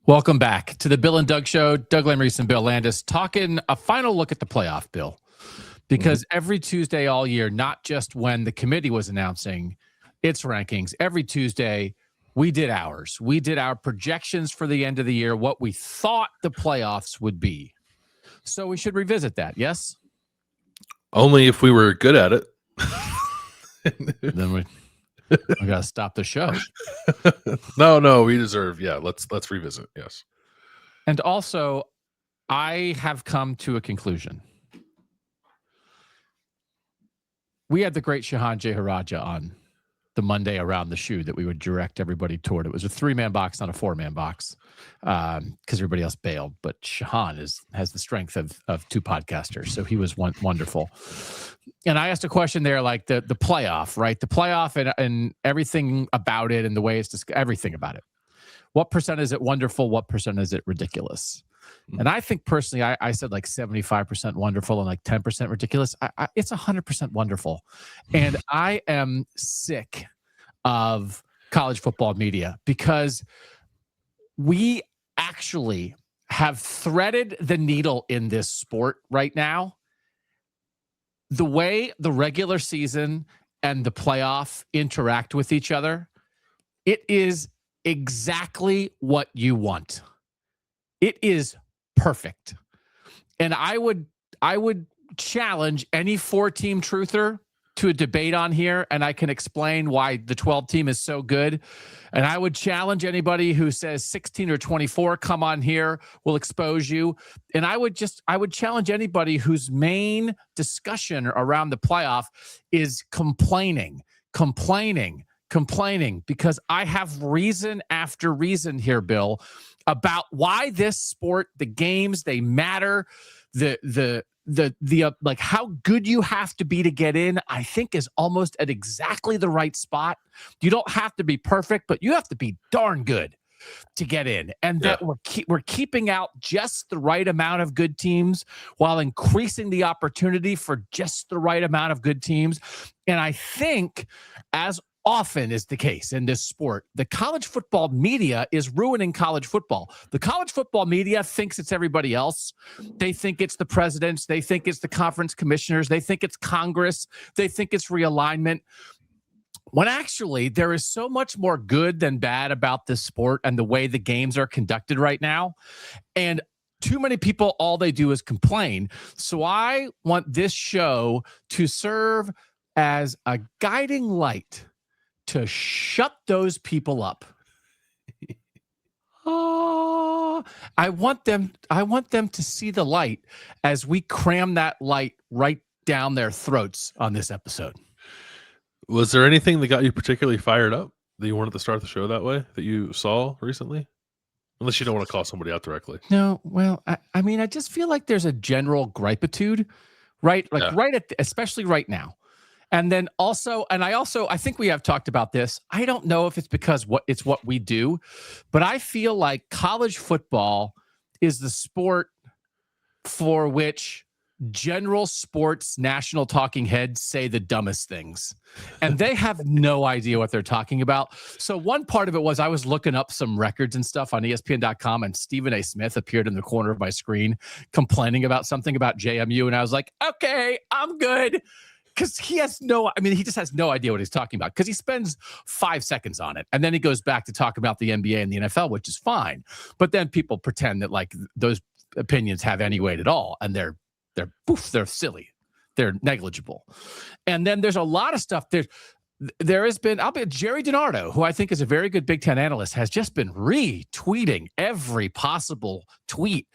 Welcome back to the Bill and Doug Show. Doug Lesmerises and Bill Landis talking a final look at the playoff, Bill. Because every Tuesday all year, not just when the committee was announcing its rankings, every Tuesday we did ours. We did our projections for the end of the year, what we thought the playoffs would be. So we should revisit that, yes? Only if we were good at it. Then we got to stop the show. No, we deserve. Yeah, let's revisit. Yes. And also, I have come to a conclusion. We had the great Shahan Jeharaja on the Monday around the shoe that we would direct everybody toward. It was a 3-man box, not a 4-man box, because everybody else bailed. But Shahan has the strength of 2 podcasters, so he was wonderful. And I asked a question there, like the playoff, right? The playoff and everything about it and the way it's everything about it. What percent is it wonderful? What percent is it ridiculous? And I think personally, I said like 75% wonderful and like 10% ridiculous. It's 100% wonderful. And I am sick of college football media because we actually have threaded the needle in this sport right now. The way the regular season and the playoff interact with each other, it is exactly what you want. It is perfect. And I would challenge any 4-team truther to a debate on here, and I can explain why the 12 team is so good. And I would challenge anybody who says 16 or 24, come on here, we'll expose you. And I would challenge anybody whose main discussion around the playoff is complaining, because I have reason after reason here, Bill, about why this sport, the games, they matter. The like how good you have to be to get in, I think is almost at exactly the right spot. You don't have to be perfect, but you have to be darn good to get in. And that we're keeping out just the right amount of good teams while increasing the opportunity for just the right amount of good teams. And I think, as often is the case in this sport, the college football media is ruining college football. The college football media thinks it's everybody else. They think it's the presidents. They think it's the conference commissioners. They think it's Congress. They think it's realignment. When actually there is so much more good than bad about this sport and the way the games are conducted right now. And too many people, all they do is complain. So I want this show to serve as a guiding light to shut those people up. I want them to see the light as we cram that light right down their throats on this episode. Was there anything that got you particularly fired up that you wanted to start the show that way that you saw recently? Unless you don't want to call somebody out directly. No, well, I mean, I just feel like there's a general gripitude, right? Like especially right now. And then also, I think we have talked about this. I don't know if it's because it's what we do, but I feel like college football is the sport for which general sports national talking heads say the dumbest things. And they have no idea what they're talking about. So one part of it was I was looking up some records and stuff on ESPN.com, and Stephen A. Smith appeared in the corner of my screen complaining about something about JMU. And I was like, okay, I'm good. Because he just has no idea what he's talking about, because he spends 5 seconds on it. And then he goes back to talk about the NBA and the NFL, which is fine. But then people pretend that like those opinions have any weight at all. And they're silly. They're negligible. And then there's a lot of stuff. There has been, Jerry DiNardo, who I think is a very good Big Ten analyst, has just been retweeting every possible tweet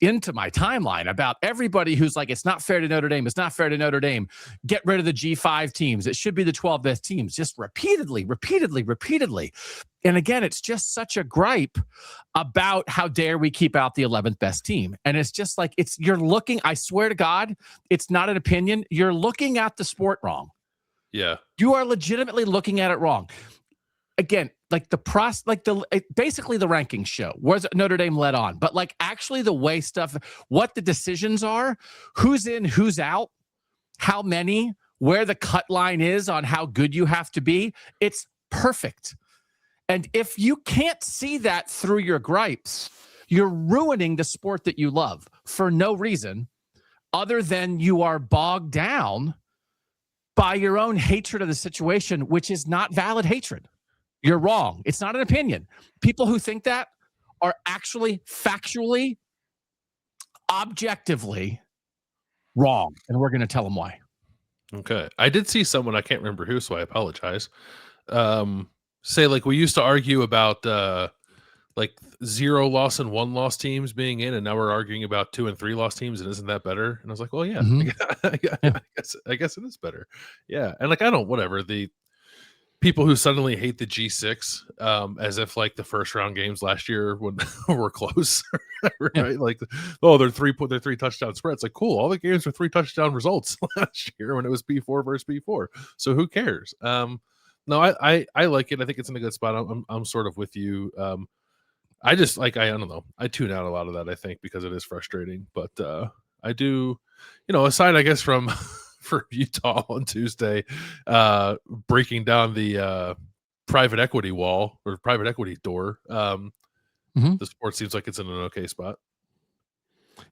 into my timeline about everybody who's like, it's not fair to Notre Dame. It's not fair to Notre Dame. Get rid of the G5 teams. It should be the 12 best teams, just repeatedly. And again, it's just such a gripe about how dare we keep out the 11th best team. And it's just like, you're looking, I swear to God, it's not an opinion. You're looking at the sport wrong. Yeah. You are legitimately looking at it wrong. Again, like basically the rankings show was Notre Dame led on, but like actually the way what the decisions are, who's in, who's out, how many, where the cut line is on how good you have to be. It's perfect. And if you can't see that through your gripes, you're ruining the sport that you love for no reason other than you are bogged down by your own hatred of the situation, which is not valid hatred. You're wrong. It's not an opinion. People who think that are actually factually, objectively wrong. And we're going to tell them why. Okay. I did see someone, I can't remember who, so I apologize, say, like, we used to argue about like 0 loss and 1 loss teams being in, and now we're arguing about 2 and 3 loss teams, and isn't that better? And I was like, well, yeah, I guess it is better. Yeah. And like, I don't, whatever, the people who suddenly hate the G6, as if like the first round games last year when were close, right? Yeah. Like, oh, they're 3 touchdown spreads. Like, cool, all the games were 3 touchdown results last year when it was P4 versus P4. So who cares? No, I like it. I think it's in a good spot. I'm sort of with you. I just like, I don't know. I tune out a lot of that, I think, because it is frustrating. But I do, aside, I guess, from for Utah on Tuesday, breaking down the private equity wall or private equity door. The sport seems like it's in an okay spot.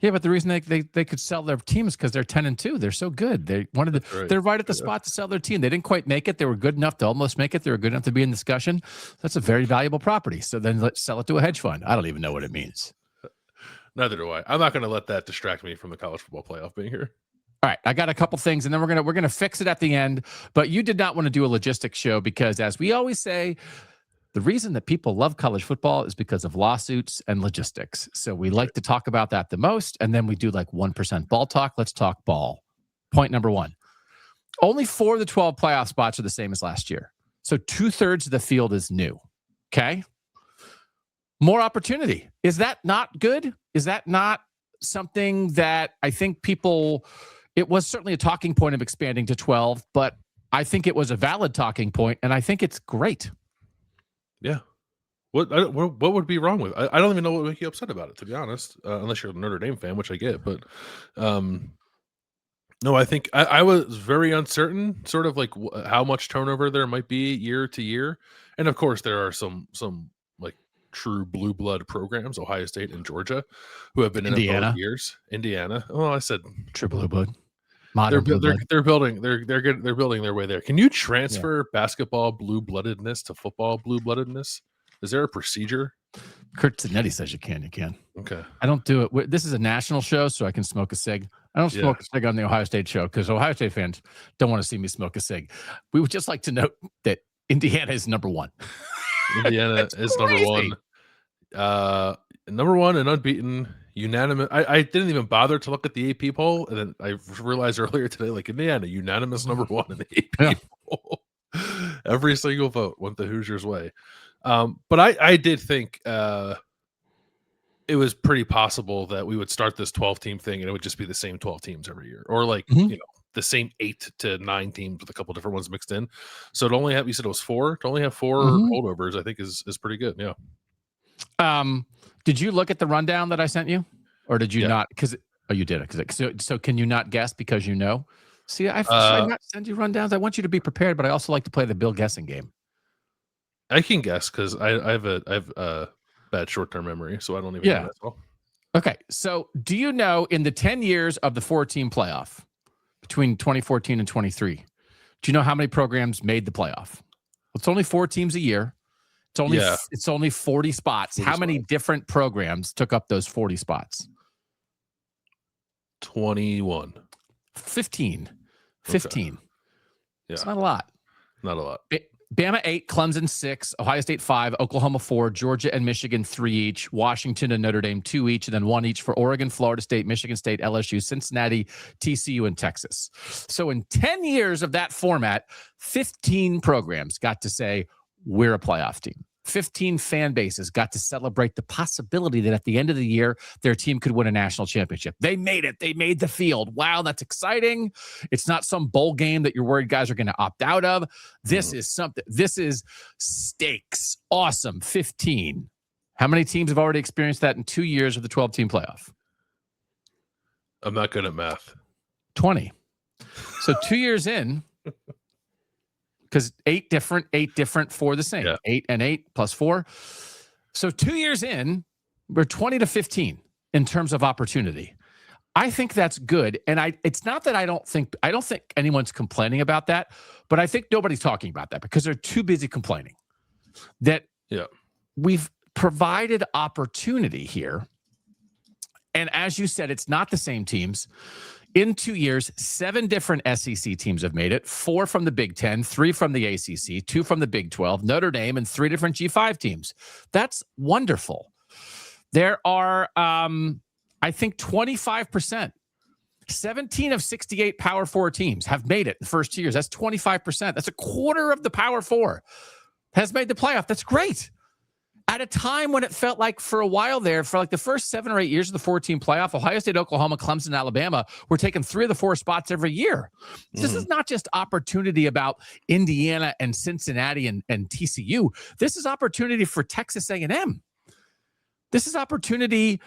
Yeah, but the reason they could sell their team is because they're 10-2. They're so good. They wanted to. Right. They're right at the spot to sell their team. They didn't quite make it. They were good enough to almost make it. They were good enough to be in discussion. That's a very valuable property. So then let's sell it to a hedge fund. I don't even know what it means. Neither do I. I'm not going to let that distract me from the college football playoff being here. All right, I got a couple things, and then we're gonna fix it at the end. But you did not want to do a logistics show because, as we always say, the reason that people love college football is because of lawsuits and logistics. So we like to talk about that the most, and then we do like 1% ball talk. Let's talk ball. Point number 1. Only 4 of the 12 playoff spots are the same as last year. So 2/3 of the field is new. Okay? More opportunity. Is that not good? Is that not something that I think people... It was certainly a talking point of expanding to 12, but I think it was a valid talking point, and I think it's great. Yeah. What would be wrong with it? I don't even know what would make you upset about it, to be honest, unless you're a Notre Dame fan, which I get. But no, I think I was very uncertain, sort of like how much turnover there might be year to year. And of course, there are some like true blue blood programs, Ohio State and Georgia, who have been in it for years. Indiana. Oh, I said true blue blood. They're building their way there. Can you transfer basketball blue-bloodedness to football blue-bloodedness? Is there a procedure? Kurt Zanetti says you can. Okay. I don't do it. This is a national show, so I can smoke a cig. I don't smoke a cig on the Ohio State show because Ohio State fans don't want to see me smoke a cig. We would just like to note that Indiana is number 1. Indiana is number 1. Number 1 and unbeaten. Unanimous. I didn't even bother to look at the AP poll, and then I realized earlier today, like, Indiana, unanimous number 1 in the AP poll. Every single vote went the Hoosiers' way. But I did think it was pretty possible that we would start this 12-team thing, and it would just be the same 12 teams every year, or like the same 8 to 9 teams with a couple different ones mixed in. So to only have, you said it was 4, to only have 4 holdovers, I think is pretty good. Yeah. Did you look at the rundown that I sent you, or did you not? Because you did it. So can you not guess because you know? See, should I not send you rundowns? I want you to be prepared, but I also like to play the Bill guessing game. I can guess because I have a bad short-term memory, so I don't even know that well. Okay, so do you know in the 10 years of the 4-team playoff between 2014 and 23, do you know how many programs made the playoff? It's only 4 teams a year. It's only 40 spots. 40 how many different programs took up those 40 spots? 21. 15. 15. Okay. Yeah. It's not a lot. Not a lot. Bama 8, Clemson 6, Ohio State 5, Oklahoma 4, Georgia and Michigan 3 each, Washington and Notre Dame 2 each, and then 1 each for Oregon, Florida State, Michigan State, LSU, Cincinnati, TCU, and Texas. So in 10 years of that format, 15 programs got to say, we're a playoff team. 15 fan bases got to celebrate the possibility that at the end of the year, their team could win a national championship. They made it. They made the field. Wow, that's exciting. It's not some bowl game that you're worried guys are going to opt out of. This is something. This is stakes. Awesome. 15. How many teams have already experienced that in 2 years of the 12-team playoff? I'm not good at math. 20. So 2 years in, because 8 different for the same. Yeah. 8 and 8 plus 4. So 2 years in, we're 20 to 15 in terms of opportunity. I think that's good. And it's not that I don't think anyone's complaining about that, but I think nobody's talking about that because they're too busy complaining that we've provided opportunity here. And as you said, it's not the same teams. In 2 years, 7 different SEC teams have made it, 4 from the Big Ten, 3 from the ACC, 2 from the Big 12, Notre Dame, and 3 different G5 teams. That's wonderful. There are, I think, 25%. 17 of 68 Power 4 teams have made it in the first 2 years. That's 25%. That's a quarter of the Power 4 has made the playoff. That's great. At a time when it felt like for a while there, for like the first 7 or 8 years of the 4-team playoff, Ohio State, Oklahoma, Clemson, and Alabama were taking 3 of the 4 spots every year. Mm-hmm. This is not just opportunity about Indiana and Cincinnati and TCU. This is opportunity for Texas A&M. This is opportunity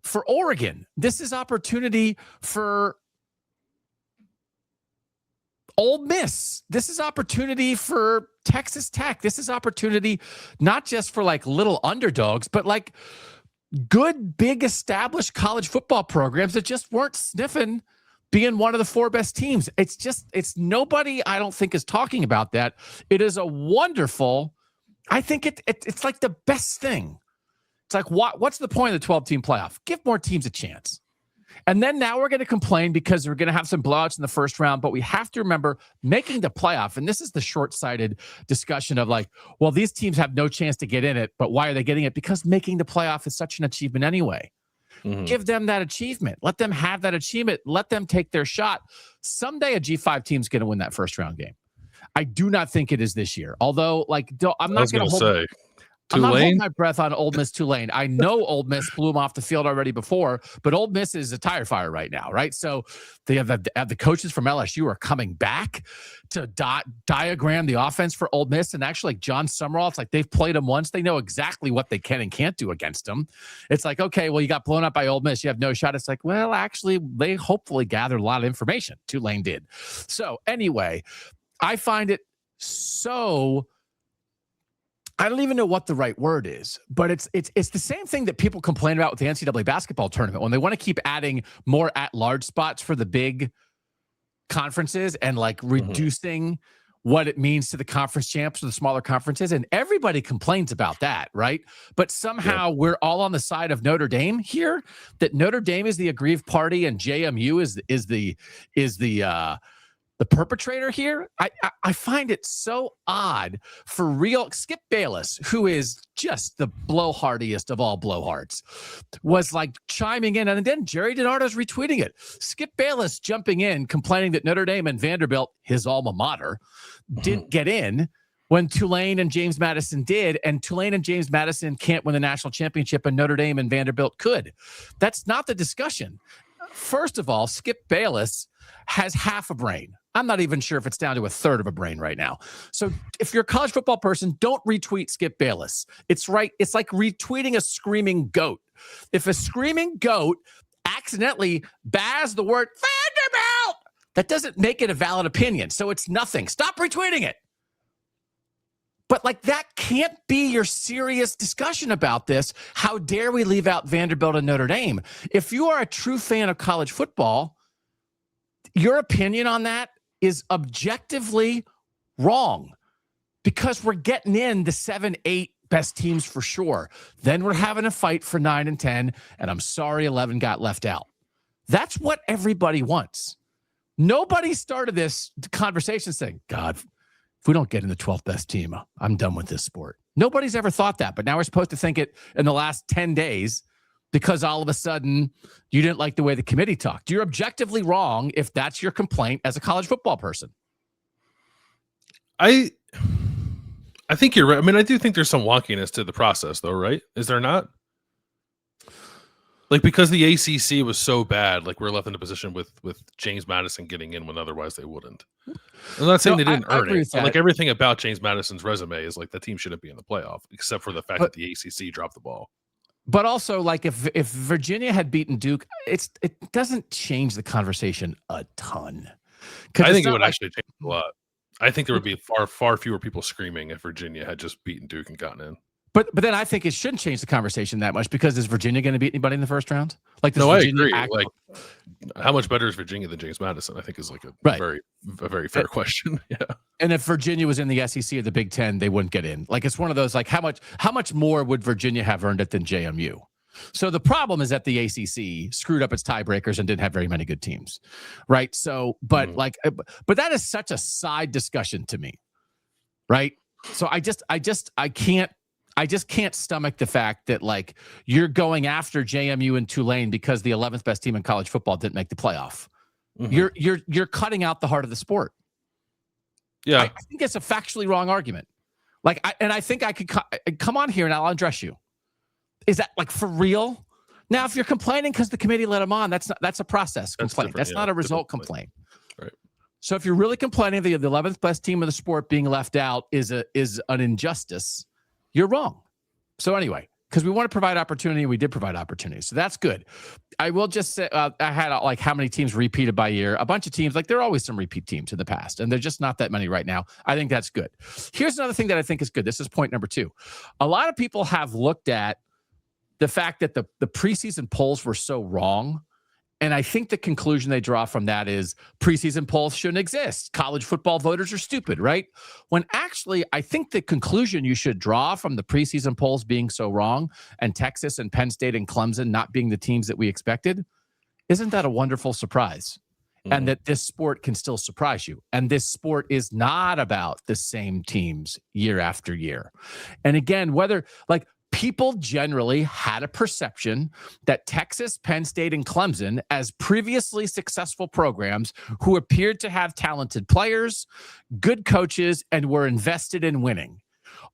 for Oregon. This is opportunity for Ole Miss. This is opportunity for Texas Tech. This is opportunity not just for like little underdogs, but like good, big, established college football programs that just weren't sniffing being one of the 4 best teams. It's nobody, I don't think, is talking about that. It is a wonderful, I think it's like the best thing. It's like, what's the point of the 12-team playoff? Give more teams a chance. And then now we're going to complain because we're going to have some blowouts in the first round, but we have to remember making the playoff. And this is the short-sighted discussion of like, well, these teams have no chance to get in it, but why are they getting it? Because making the playoff is such an achievement anyway. Mm-hmm. Give them that achievement. Let them have that achievement. Let them take their shot. Someday a G5 team's going to win that first round game. I do not think it is this year. Although, like, I'm not going to hold. I'm not holding my breath on Ole Miss Tulane. I know Ole Miss blew them off the field already before, but Ole Miss is a tire fire right now, right? So they have the coaches from LSU are coming back to diagram the offense for Ole Miss. And actually, like John Summerall, it's like they've played them once. They know exactly what they can and can't do against them. It's like, okay, well, you got blown up by Ole Miss. You have no shot. It's like, well, actually, they hopefully gathered a lot of information. Tulane did. So anyway, I find it so... I don't even know what the right word is, but it's the same thing that people complain about with the NCAA basketball tournament when they want to keep adding more at-large spots for the big conferences and like reducing what it means to the conference champs or the smaller conferences. And everybody complains about that, right? But somehow we're all on the side of Notre Dame here, that Notre Dame is the aggrieved party and JMU is the perpetrator here. I find it so odd for real. Skip Bayless, who is just the blowhardiest of all blowhards, was like chiming in, and then Jerry DiNardo's retweeting it. Skip Bayless jumping in, complaining that Notre Dame and Vanderbilt, his alma mater, didn't get in when Tulane and James Madison did, and Tulane and James Madison can't win the national championship, and Notre Dame and Vanderbilt could. That's not the discussion. First of all, Skip Bayless has half a brain. I'm not even sure if it's down to a third of a brain right now. So if you're a college football person, don't retweet Skip Bayless. It's right. It's like retweeting a screaming goat. If a screaming goat accidentally baz the word Vanderbilt, that doesn't make it a valid opinion. So it's nothing. Stop retweeting it. But like that can't be your serious discussion about this. How dare we leave out Vanderbilt and Notre Dame? If you are a true fan of college football, your opinion on that is objectively wrong because we're getting in the 7, 8 best teams for sure. Then we're having a fight for 9 and 10, and I'm sorry 11 got left out. That's what everybody wants. Nobody started this conversation saying, God, if we don't get in the 12th best team, I'm done with this sport. Nobody's ever thought that, but now we're supposed to think it in the last 10 days because all of a sudden you didn't like the way the committee talked. You're objectively wrong if that's your complaint as a college football person. I think you're right. I mean, I do think there's some wonkiness to the process, though, right? Is there not? Like, because the ACC was so bad, like we're left in a position with James Madison getting in when otherwise they wouldn't. I'm not saying they didn't earn it. But like everything about James Madison's resume is like the team shouldn't be in the playoff, except for the fact that the ACC dropped the ball. But also, like, if Virginia had beaten Duke, it doesn't change the conversation a ton. I think it would actually change a lot. I think there would be far fewer people screaming if Virginia had just beaten Duke and gotten in. But then I think it shouldn't change the conversation that much, because is Virginia going to beat anybody in the first round? Like, no, Virginia I agree. Like, how much better is Virginia than James Madison? I think is like a very fair question. Yeah. And if Virginia was in the SEC or the Big Ten, they wouldn't get in. Like, it's one of those, like, how much more would Virginia have earned it than JMU? So the problem is that the ACC screwed up its tiebreakers and didn't have very many good teams, right? So, but but that is such a side discussion to me, right? So I just can't stomach the fact that, like, you're going after JMU and Tulane because the 11th best team in college football didn't make the playoff. You're cutting out the heart of the sport. Yeah, I think it's a factually wrong argument. Like, I think I could come on here and I'll address you. Is that, like, for real? Now, if you're complaining because the committee let them on, that's a process complaint. That's not a result complaint. Right. So if you're really complaining that the 11th best team of the sport being left out is an injustice, you're wrong. So anyway, because we want to provide opportunity, we did provide opportunity. So that's good. I will just say, I had like how many teams repeated by year. A bunch of teams, like, there are always some repeat teams in the past, and there's just not that many right now. I think that's good. Here's another thing that I think is good. This is point number 2. A lot of people have looked at the fact that the preseason polls were so wrong. And I think the conclusion they draw from that is preseason polls shouldn't exist. College football voters are stupid, right? When actually, I think the conclusion you should draw from the preseason polls being so wrong, and Texas and Penn State and Clemson not being the teams that we expected, isn't that a wonderful surprise? And that this sport can still surprise you. And this sport is not about the same teams year after year. And again, whether, like, people generally had a perception that Texas, Penn State, and Clemson, as previously successful programs who appeared to have talented players, good coaches, and were invested in winning,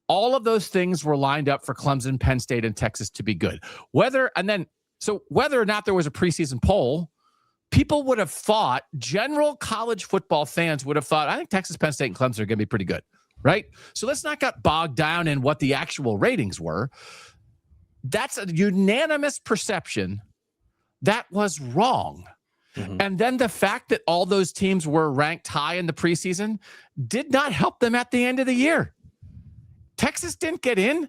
all of those things were lined up for Clemson, Penn State, and Texas to be good. Whether or not there was a preseason poll, people would have thought, general college football fans would have thought, I think Texas, Penn State, and Clemson are going to be pretty good. Right? So let's not get bogged down in what the actual ratings were. That's a unanimous perception that was wrong. And then the fact that all those teams were ranked high in the preseason did not help them at the end of the year. Texas didn't get in.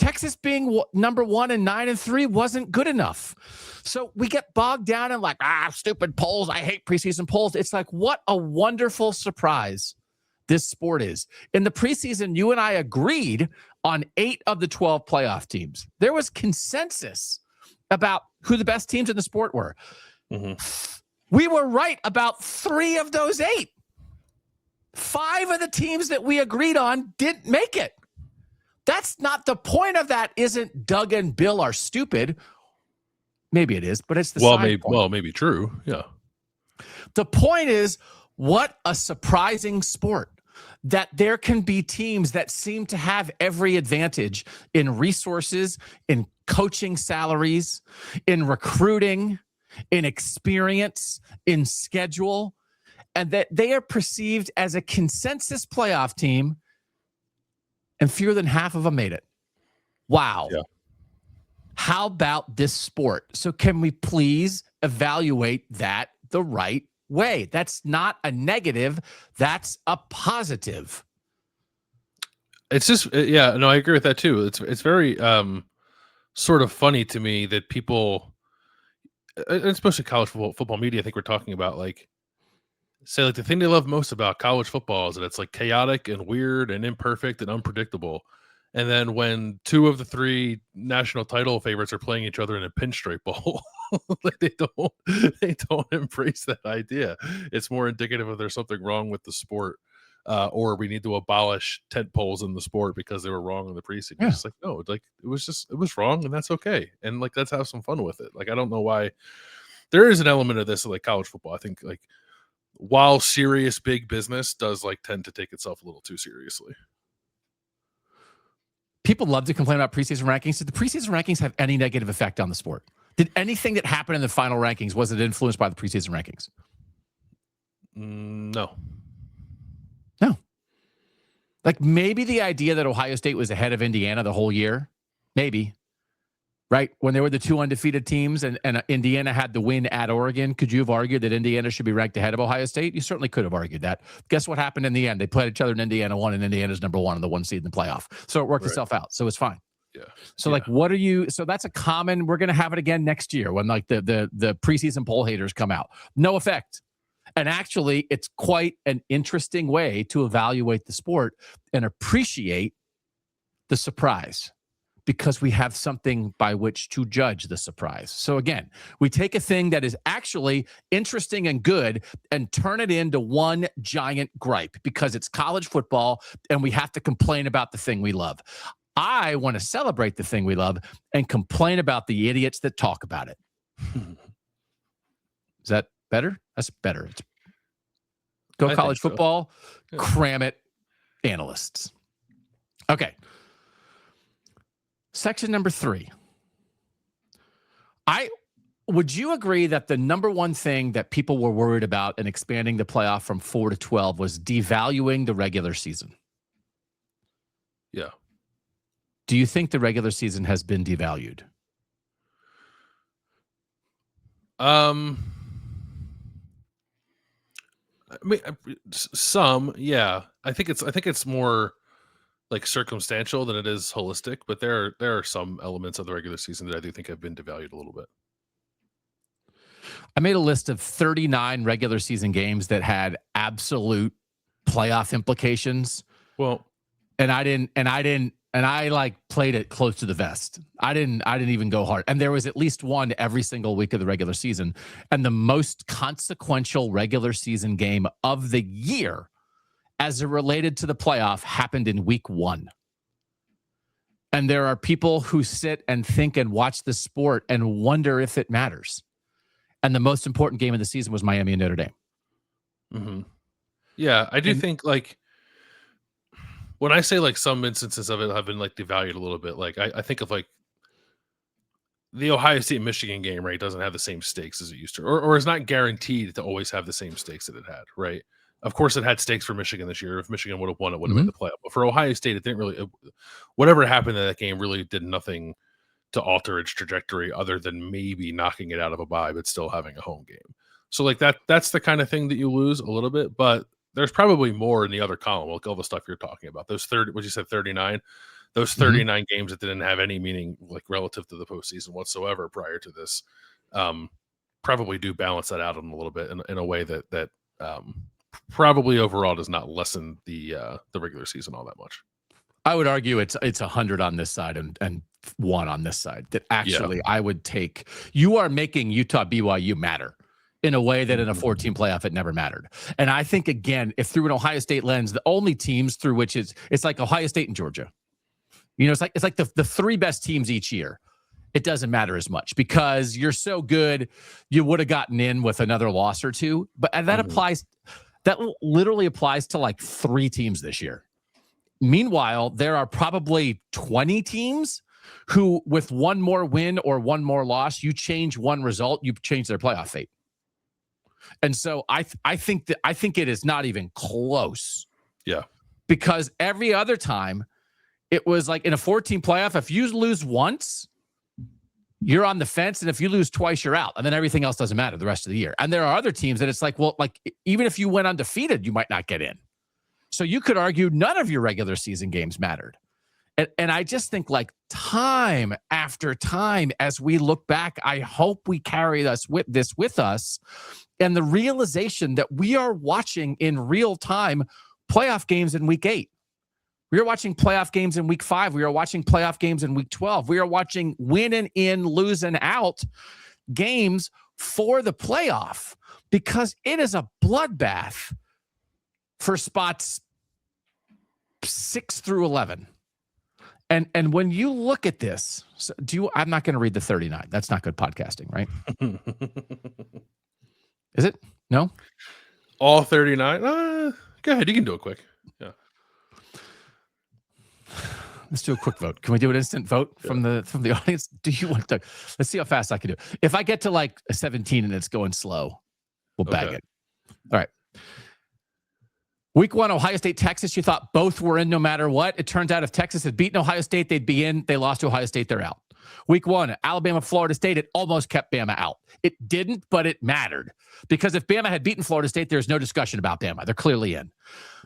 Texas being number 1 and 9-3 wasn't good enough. So we get bogged down in, like, stupid polls. I hate preseason polls. It's like, what a wonderful surprise this sport is. In the preseason, you and I agreed on 8 of the 12 playoff teams. There was consensus about who the best teams in the sport were. We were right about 3 of those 8. 5 of the teams that we agreed on didn't make it. That's not the point of that. Isn't Doug and Bill are stupid? Maybe it is, but it's the side point. Maybe true. Yeah. The point is, what a surprising sport that there can be teams that seem to have every advantage in resources, in coaching salaries, in recruiting, in experience, in schedule, and that they are perceived as a consensus playoff team, and fewer than half of them made it. Wow. Yeah. How about this sport? So can we please evaluate that the right way? That's not a negative. That's a positive. It's just, yeah, no, I agree with that too. It's very sort of funny to me that people, especially college football media, I think we're talking about, like, say, like, the thing they love most about college football is that it's, like, chaotic and weird and imperfect and unpredictable. And then when 2 of the 3 national title favorites are playing each other in a pinstripe bowl, like, they don't embrace that idea. It's more indicative of there's something wrong with the sport, or we need to abolish tent poles in the sport because they were wrong in the preseason. Yeah. It's like, no, like, it was wrong, and that's okay. And, like, let's have some fun with it. Like, I don't know why there is an element of this, like, college football. I think, like, while serious big business does, like, tend to take itself a little too seriously. People love to complain about preseason rankings. Did the preseason rankings have any negative effect on the sport? Did anything that happened in the final rankings, was it influenced by the preseason rankings? No. Like, maybe the idea that Ohio State was ahead of Indiana the whole year, maybe. right? When they were the 2 undefeated teams and Indiana had the win at Oregon, could you have argued that Indiana should be ranked ahead of Ohio State? You certainly could have argued that. Guess what happened in the end? They played each other in Indiana won, and Indiana's number 1 and the 1 seed in the playoff. So it worked itself out. So it's fine. Yeah. So like, what are you? So that's a common. We're going to have it again next year when like the preseason poll haters come out. No effect. And actually, it's quite an interesting way to evaluate the sport and appreciate the surprise, because we have something by which to judge the surprise. So again, we take a thing that is actually interesting and good and turn it into one giant gripe because it's college football and we have to complain about the thing we love. I want to celebrate the thing we love and complain about the idiots that talk about it. Is that better? That's better. Go college football, yeah. Cram it, analysts. Okay. Section number 3. Would you agree that the number one thing that people were worried about in expanding the playoff from 4 to 12 was devaluing the regular season? Yeah. Do you think the regular season has been devalued? I mean, some, yeah. I think it's more like circumstantial than it is holistic, but there are some elements of the regular season that I do think have been devalued a little bit. I made a list of 39 regular season games that had absolute playoff implications. Well, and I like played it close to the vest. I didn't even go hard. And there was at least one every single week of the regular season. And the most consequential regular season game of the year as it related to the playoff happened in week 1. And there are people who sit and think and watch the sport and wonder if it matters. And the most important game of the season was Miami and Notre Dame. Mm-hmm. Yeah, I do think like when I say like some instances of it have been like devalued a little bit, like I think of like the Ohio State Michigan game, right? Doesn't have the same stakes as it used to, or is not guaranteed to always have the same stakes that it had, right? Of course, it had stakes for Michigan this year. If Michigan would have won, it would have made the playoff. But for Ohio State, it didn't really. Whatever happened in that game really did nothing to alter its trajectory, other than maybe knocking it out of a bye, but still having a home game. So like that's the kind of thing that you lose a little bit. But there's probably more in the other column, like all the stuff you're talking about. Those 30, what you said, 39. Those 39 games that didn't have any meaning, like relative to the postseason whatsoever prior to this, probably do balance that out in a little bit in a way that probably overall does not lessen the regular season all that much. I would argue it's 100 on this side and 1 on this side. That actually I would take. You are making Utah BYU matter in a way that in a 14 playoff it never mattered. And I think again, if through an Ohio State lens, the only teams through which it's like Ohio State and Georgia. You know, it's like the 3 best teams each year. It doesn't matter as much because you're so good, you would have gotten in with another loss or 2. But that applies. That literally applies to like 3 teams this year. Meanwhile, there are probably 20 teams who, with 1 more win or 1 more loss, you change 1 result, you change their playoff fate. And so I think it is not even close. Yeah. Because every other time it was like in a 14 playoff, if you lose once, you're on the fence. And if you lose twice, you're out. And then everything else doesn't matter the rest of the year. And there are other teams that it's like, well, like even if you went undefeated, you might not get in. So you could argue none of your regular season games mattered. And I just think like time after time, as we look back, I hope we carry this with us. And the realization that we are watching in real time playoff games in week 8. We are watching playoff games in week 5. We are watching playoff games in week 12. We are watching win and in, lose and out games for the playoff because it is a bloodbath for spots 6 through 11. And when you look at this, I'm not going to read the 39. That's not good podcasting, right? Is it? No? All 39? Go ahead. You can do it quick. Yeah. Let's do a quick vote. Can we do an instant vote from the audience? Do you want to? Let's see how fast I can do. If I get to like a 17 and it's going slow, we'll bag it. All right. Week 1, Ohio State, Texas. You thought both were in no matter what. It turns out if Texas had beaten Ohio State, they'd be in. They lost to Ohio State, they're out. Week 1, Alabama, Florida State. It almost kept Bama out. It didn't, but it mattered. Because if Bama had beaten Florida State, there's no discussion about Bama. They're clearly in.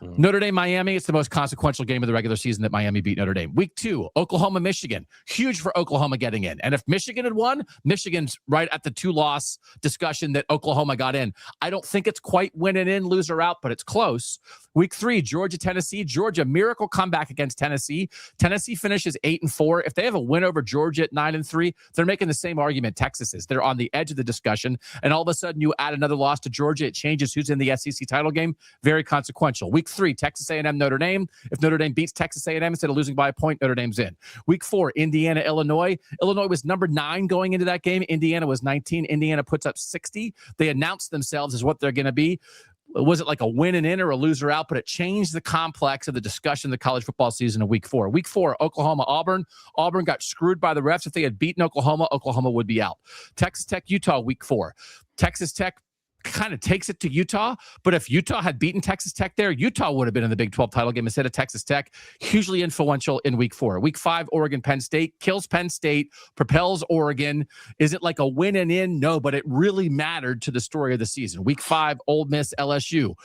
Notre Dame, Miami. It's the most consequential game of the regular season that Miami beat Notre Dame. Week 2, Oklahoma, Michigan. Huge for Oklahoma getting in. And if Michigan had won, Michigan's right at the 2-loss discussion that Oklahoma got in. I don't think it's quite winning in, loser out, but it's close. Week 3, Georgia, Tennessee. Georgia, miracle comeback against Tennessee. Tennessee finishes 8-4. If they have a win over Georgia at 9-3, they're making the same argument Texas is. They're on the edge of the discussion. And all of a sudden, you add another loss to Georgia. It changes who's in the SEC title game. Very consequential. Week 3, Texas A&M, Notre Dame. If Notre Dame beats Texas A&M instead of losing by a point, Notre Dame's in. Week 4, Indiana, Illinois. Illinois was number 9 going into that game. Indiana was 19. Indiana puts up 60. They announced themselves as what they're going to be. Was it like a win and in or a loser out? But it changed the complex of the discussion of the college football season in week 4. Week 4, Oklahoma, Auburn. Auburn got screwed by the refs. If they had beaten Oklahoma, Oklahoma would be out. Texas Tech, Utah, week 4. Texas Tech kind of takes it to Utah, but if Utah had beaten Texas Tech there, Utah would have been in the Big 12 title game instead of Texas Tech. Hugely influential in week 4. Week 5, Oregon, Penn State. Kills Penn State, propels Oregon. Is it like a win and in? No, but it really mattered to the story of the season. Week 5, Ole Miss, LSU.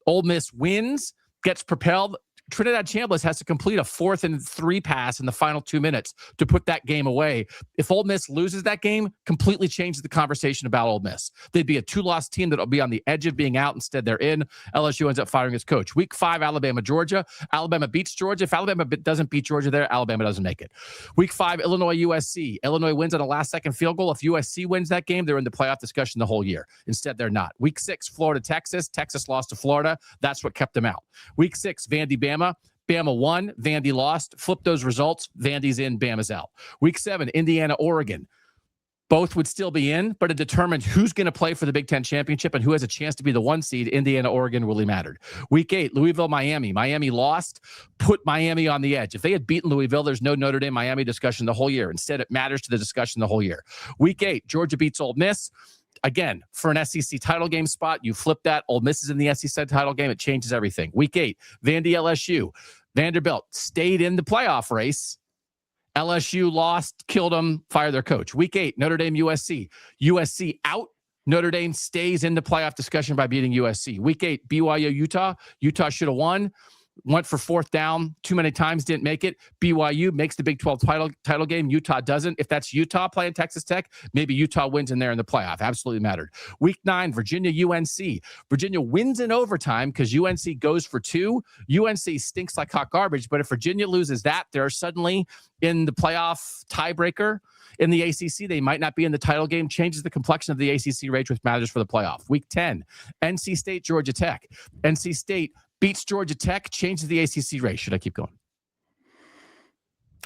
Ole Miss wins, gets propelled. Trinidad Chambliss has to complete a 4th and 3 pass in the final 2 minutes to put that game away. If Ole Miss loses that game, completely changes the conversation about Ole Miss. They'd be a 2-loss team that'll be on the edge of being out. Instead, they're in. LSU ends up firing its coach. Week 5, Alabama, Georgia. Alabama beats Georgia. If Alabama doesn't beat Georgia there, Alabama doesn't make it. Week 5, Illinois, USC. Illinois wins on a last-second field goal. If USC wins that game, they're in the playoff discussion the whole year. Instead, they're not. Week 6, Florida, Texas. Texas lost to Florida. That's what kept them out. Week 6, Vandy, Bama. Bama won, Vandy lost. Flip those results. Vandy's in, Bama's out. Week 7, Indiana, Oregon. Both would still be in, but it determined who's going to play for the Big Ten championship and who has a chance to be the 1 seed. Indiana, Oregon really mattered. Week 8, Louisville, Miami. Miami lost, put Miami on the edge. If they had beaten Louisville, there's no Notre Dame, Miami discussion the whole year. Instead, it matters to the discussion the whole year. Week 8, Georgia beats Ole Miss. Again, for an SEC title game spot, you flip that. Ole Miss is in the SEC title game. It changes everything. Week 8, Vandy, LSU. Vanderbilt stayed in the playoff race. LSU lost, killed them, fired their coach. Week 8, Notre Dame, USC. USC out. Notre Dame stays in the playoff discussion by beating USC. Week 8, BYU, Utah. Utah should have won. Went for 4th down too many times, didn't make it. BYU makes the Big 12 title game. Utah doesn't. If that's Utah playing Texas Tech, maybe Utah wins in there in the playoff. Absolutely mattered. Week 9, Virginia, UNC. Virginia wins in overtime because UNC goes for 2. UNC stinks like hot garbage, but if Virginia loses that, they're suddenly in the playoff tiebreaker. In the ACC, they might not be in the title game. Changes the complexion of the ACC race, which matters for the playoff. Week 10, NC State, Georgia Tech. NC State beats Georgia Tech, changes the ACC race. Should I keep going?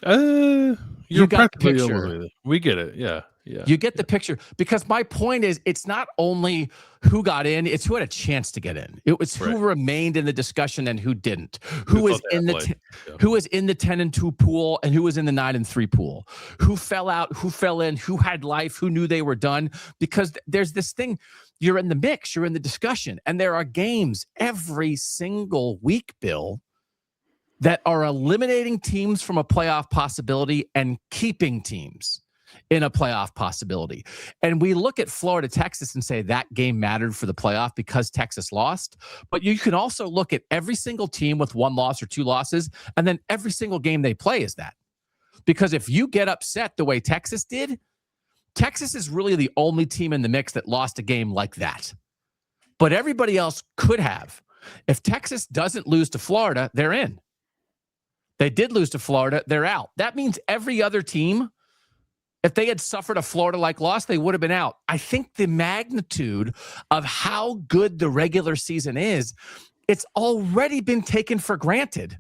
You got the picture. We get it. Yeah. You get the picture, because my point is, it's not only who got in, it's who had a chance to get in. It was who remained in the discussion and who didn't. Who was in the 10-2 pool and who was in the 9-3 pool. Who fell out, who fell in, who had life, who knew they were done. Because there's this thing, you're in the mix, you're in the discussion, and there are games every single week, Bill, that are eliminating teams from a playoff possibility and keeping teams in a playoff possibility. And we look at Florida, Texas and say that game mattered for the playoff because Texas lost. But you can also look at every single team with 1 loss or 2 losses, and then every single game they play is that. Because if you get upset the way Texas did, Texas is really the only team in the mix that lost a game like that. But everybody else could have. If Texas doesn't lose to Florida, they're in. They did lose to Florida, they're out. That means every other team, if they had suffered a Florida-like loss, they would have been out. I think the magnitude of how good the regular season is, it's already been taken for granted.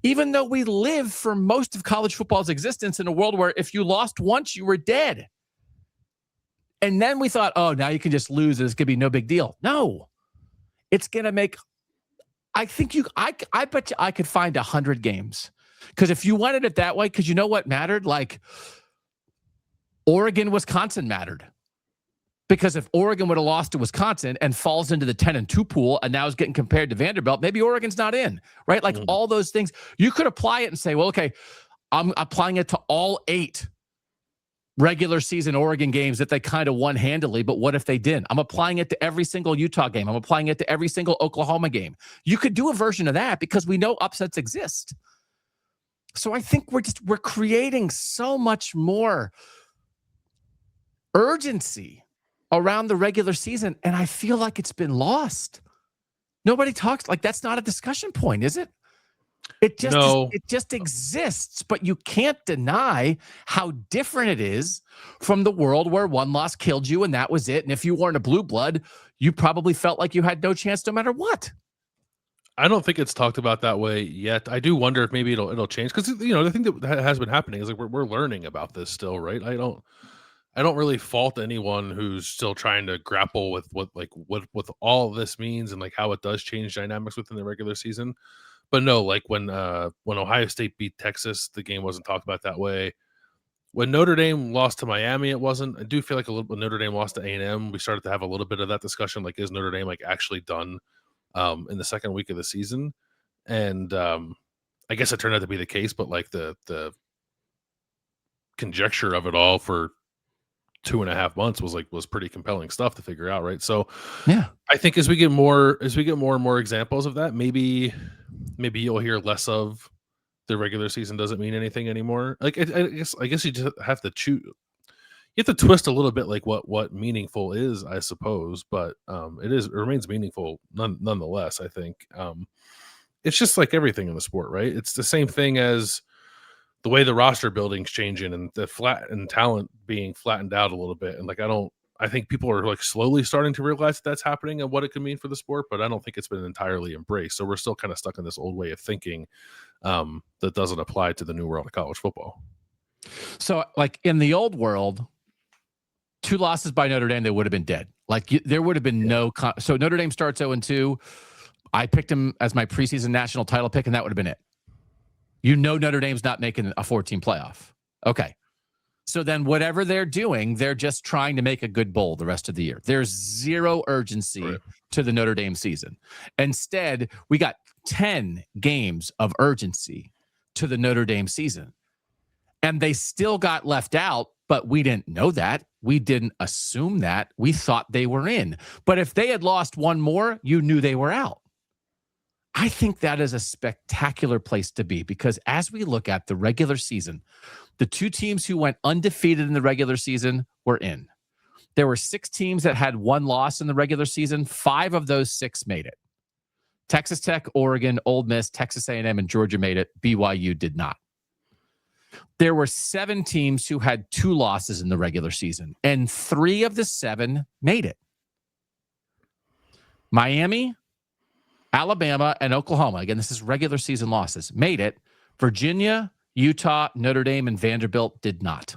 Even though we live for most of college football's existence in a world where if you lost once, you were dead. And then we thought, oh, now you can just lose. It's going to be no big deal. No, it's going to make, I think I bet you I could find 100 games. Because if you wanted it that way, because you know what mattered? Like Oregon, Wisconsin mattered. Because if Oregon would have lost to Wisconsin and falls into the 10-2 pool and now is getting compared to Vanderbilt, maybe Oregon's not in, right? Like all those things, you could apply it and say, well, okay, I'm applying it to all 8 regular season Oregon games that they kind of won handily, but what if they didn't? I'm applying it to every single Utah game. I'm applying it to every single Oklahoma game. You could do a version of that because we know upsets exist. So I think we're creating so much more urgency around the regular season, and I feel like it's been lost. Nobody talks like that's not a discussion point, is it? It just exists, but you can't deny how different it is from the world where one loss killed you and that was it. And if you weren't a blue blood, you probably felt like you had no chance no matter what. I don't think it's talked about that way yet. I do wonder if maybe it'll change because the thing that has been happening is like we're learning about this still, right? I don't really fault anyone who's still trying to grapple with what all this means and like how it does change dynamics within the regular season. But no, like when Ohio State beat Texas, the game wasn't talked about that way. When Notre Dame lost to Miami, it wasn't. I do feel like when Notre Dame lost to A&M, we started to have a little bit of that discussion. Like, is Notre Dame like actually done in the second week of the season? And I guess it turned out to be the case, but like the conjecture of it all for 2.5 months was pretty compelling stuff to figure out, right? So yeah, I think as we get more and more examples of that, maybe you'll hear less of the regular season doesn't mean anything anymore. Like I guess you just have to choose. You have to twist a little bit like what meaningful is, I suppose, but it remains meaningful nonetheless. I think it's just like everything in the sport, right? It's the same thing as the way the roster building's changing and the talent being flattened out a little bit. And like, I think people are like slowly starting to realize that's happening and what it could mean for the sport, but I don't think it's been entirely embraced. So we're still kind of stuck in this old way of thinking that doesn't apply to the new world of college football. So like in the old world, 2 losses by Notre Dame, they would have been dead. Like there would have been so Notre Dame starts 0-2. I picked him as my preseason national title pick, and that would have been it. Notre Dame's not making a 14 playoff. Okay. So then whatever they're doing, they're just trying to make a good bowl the rest of the year. There's zero urgency to the Notre Dame season. Instead, we got 10 games of urgency to the Notre Dame season. And they still got left out, but we didn't know that. We didn't assume that. We thought they were in. But if they had lost one more, you knew they were out. I think that is a spectacular place to be because as we look at the regular season, the 2 teams who went undefeated in the regular season were in. There were 6 teams that had 1 loss in the regular season. 5 of those 6 made it. Texas Tech, Oregon, Ole Miss, Texas A&M, and Georgia made it. BYU did not. There were 7 teams who had 2 losses in the regular season, and 3 of the 7 made it. Miami, Alabama, and Oklahoma, again, this is regular season losses, made it. Virginia, Utah, Notre Dame, and Vanderbilt did not.